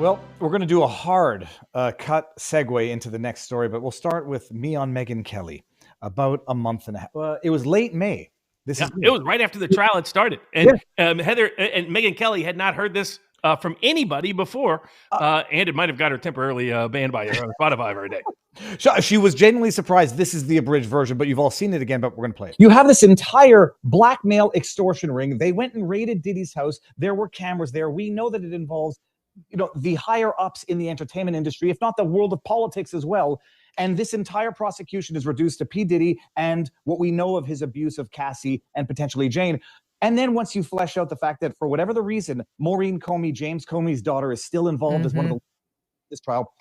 Well, we're going to do a hard cut segue into the next story, but we'll start with me on Megyn Kelly. About a month and a half. It was late May. It was right after the trial had started. And Heather and Megyn Kelly had not heard this from anybody before. And it might have got her temporarily banned by Spotify for a day. She was genuinely surprised. This is the abridged version, but you've all seen it again, but we're going to play it. You have this entire blackmail extortion ring. They went and raided Diddy's house. There were cameras there. We know that it involves, the higher ups in the entertainment industry, if not the world of politics as well. And this entire prosecution is reduced to P. Diddy and what we know of his abuse of Cassie and potentially Jane. And then once you flesh out the fact that for whatever the reason, Maureen Comey, James Comey's daughter, is still involved as one of this trial.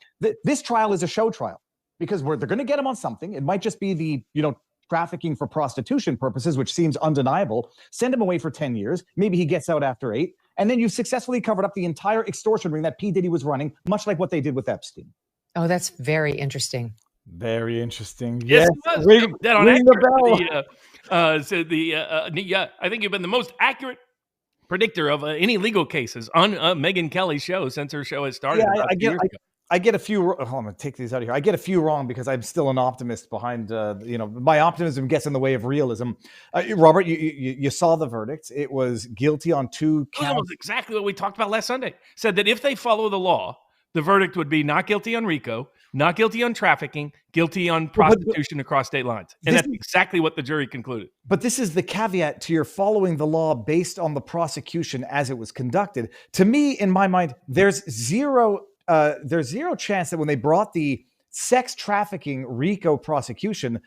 This trial is a show trial because they're going to get him on something. It might just be the, trafficking for prostitution purposes, which seems undeniable. Send him away for 10 years. Maybe he gets out after 8. And then you've successfully covered up the entire extortion ring that P. Diddy was running, much like what they did with Epstein. Oh, that's very interesting. Very interesting. Yes, ring the bell. I think you've been the most accurate predictor of any legal cases on Megyn Kelly's show since her show has started. Yeah, I get a few. I'm going to take these out of here. I get a few wrong because I'm still an optimist behind, my optimism gets in the way of realism. Robert, you saw the verdict. It was guilty on 2 counts. That was exactly what we talked about last Sunday. Said that if they follow the law, the verdict would be not guilty on RICO, not guilty on trafficking, guilty on prostitution across state lines. And that's exactly what the jury concluded. But this is the caveat to your following the law based on the prosecution as it was conducted. To me, in my mind, there's zero chance that when they brought the sex trafficking RICO prosecution,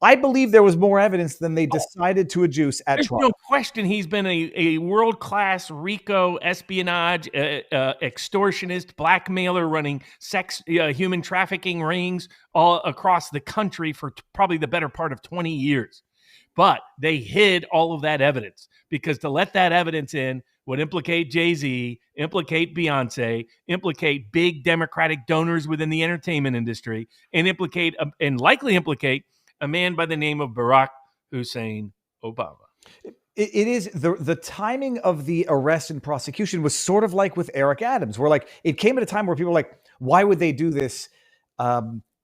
I believe there was more evidence than they decided to adduce at trial. There's no question he's been a world-class RICO espionage, extortionist, blackmailer running sex, human trafficking rings all across the country for probably the better part of 20 years. But they hid all of that evidence because to let that evidence in would implicate Jay-Z, implicate Beyonce, implicate big Democratic donors within the entertainment industry, and likely implicate a man by the name of Barack Hussein Obama. It is the timing of the arrest and prosecution was sort of like with Eric Adams, where it came at a time where people were like, why would they do this?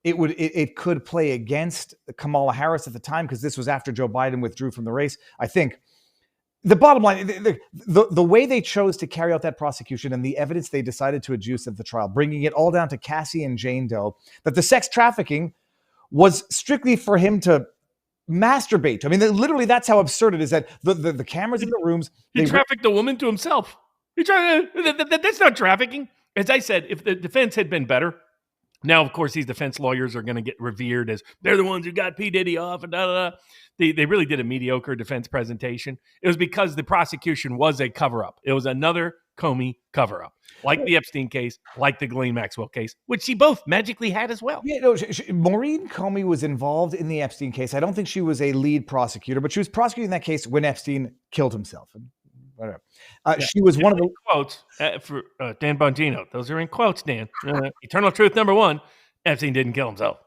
It could play against Kamala Harris at the time because this was after Joe Biden withdrew from the race. I think the bottom line, the way they chose to carry out that prosecution and the evidence they decided to adduce at the trial, bringing it all down to Cassie and Jane Doe, that the sex trafficking was strictly for him to masturbate. I mean, literally, that's how absurd it is that the cameras in the rooms. He trafficked a woman to himself. That's not trafficking. As I said, if the defense had been better, now, of course, these defense lawyers are going to get revered as they're the ones who got P. Diddy off and da-da-da. They really did a mediocre defense presentation. It was because the prosecution was a cover-up. It was another Comey cover-up, like the Epstein case, like the Ghislaine Maxwell case, which she both magically had as well. Yeah, no, Maureen Comey was involved in the Epstein case. I don't think she was a lead prosecutor, but she was prosecuting that case when Epstein killed himself. Whatever. She was one of the quotes for Dan Bongino. Those are in quotes, Dan. Eternal truth number 1: Epstein didn't kill himself.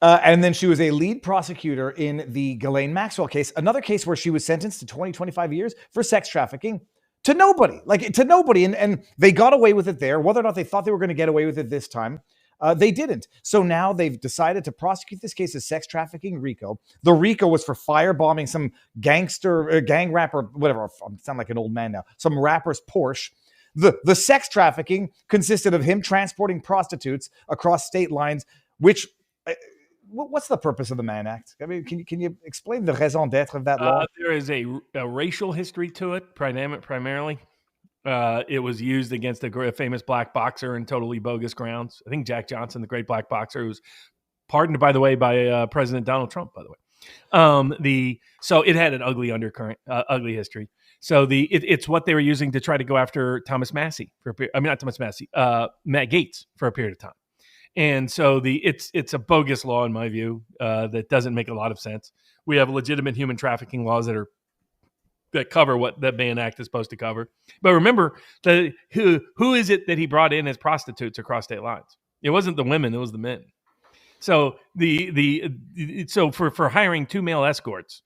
And then she was a lead prosecutor in the Ghislaine Maxwell case, another case where she was sentenced to 20, 25 years for sex trafficking to nobody, And they got away with it there. Whether or not they thought they were going to get away with it this time, they didn't. So now they've decided to prosecute this case as sex trafficking RICO. The RICO was for firebombing some gangster, gang rapper, whatever. I sound like an old man now. Some rapper's Porsche. The sex trafficking consisted of him transporting prostitutes across state lines, which... What's the purpose of the Mann Act? I mean, can you explain the raison d'etre of that law? There is a racial history to it, primarily. It was used against a famous black boxer in totally bogus grounds. I think Jack Johnson, the great black boxer, who was pardoned, by the way, by President Donald Trump, by the way. So it had an ugly undercurrent, ugly history. So it's what they were using to try to go after Thomas Massie Matt Gaetz for a period of time. And so it's a bogus law in my view that doesn't make a lot of sense. We have legitimate human trafficking laws that cover what the Mann Act is supposed to cover. But remember, who is it that he brought in as prostitutes across state lines? It wasn't the women; it was the men. So so for hiring 2 male escorts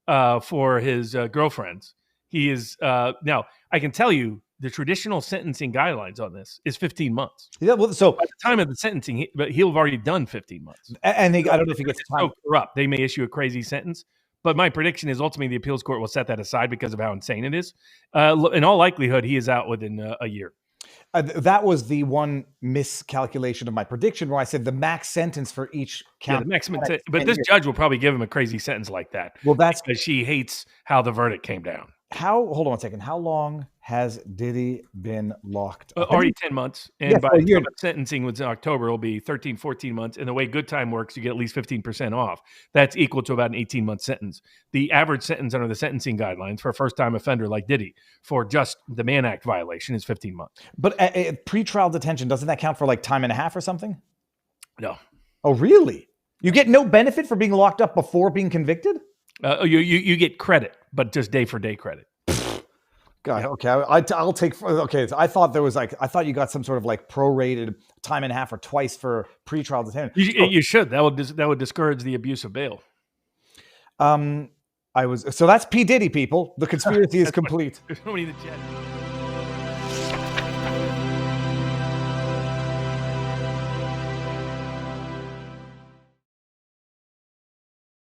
for his girlfriends, he is now. I can tell you the traditional sentencing guidelines on this is 15 months. Yeah, well, so By the time of the sentencing, but he'll have already done 15 months. and I don't know if he gets It's time. so corrupt. They may issue a crazy sentence, but my prediction is ultimately the appeals court will set that aside because of how insane it is. In all likelihood, he is out within a year. That was the one miscalculation of my prediction where I said the max sentence for each Yeah, count. the maximum but this judge will probably give him a crazy sentence like that. Well, that's Because she hates how the verdict came down. hold on one second. How long has Diddy been locked up? Already 10 months. And Yeah, by for a the year. time of sentencing was in October, it'll be 13, 14 months. And the way good time works, you get at least 15% off. That's equal to about an 18-month sentence. The average sentence under the sentencing guidelines for a first-time offender like Diddy for just the Mann Act violation is 15 months. But pretrial detention, doesn't that count for like time and a half or something? No. Oh, really? You get no benefit for being locked up before being convicted? You get credit, but just day-for-day credit. God, okay. I'll take. Okay, so I thought you got some sort of like prorated time and a half or twice for pretrial detention. You should. That would discourage the abuse of bail. So that's P. Diddy, people. The conspiracy is complete. There's nobody in the chat.